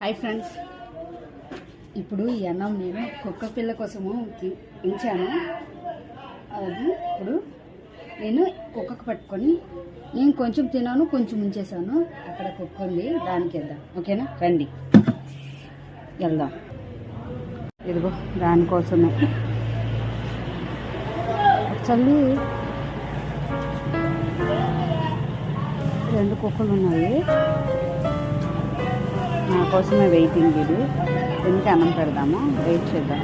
Hi friends, ఇప్పుడు ఈ అన్నం నేను కుక్క పిల్ల కోసము ఉంచాను. అది ఇప్పుడు నేను కుక్కకు పట్టుకొని నేను కొంచెం తిన్నాను, కొంచెం ఉంచేసాను. అక్కడ కుక్క ఉంది, దానికి వెళ్దాం. ఓకేనా, రండి వెళ్దాం. ఇదిగో దానికోసమే చల్లి 2 కుక్కలు ఉన్నాయి. నా కోసమే వెయిటింగ్. ఇది ఎందుకు అన్నం పెడదాము, వెయిట్ చేద్దాం.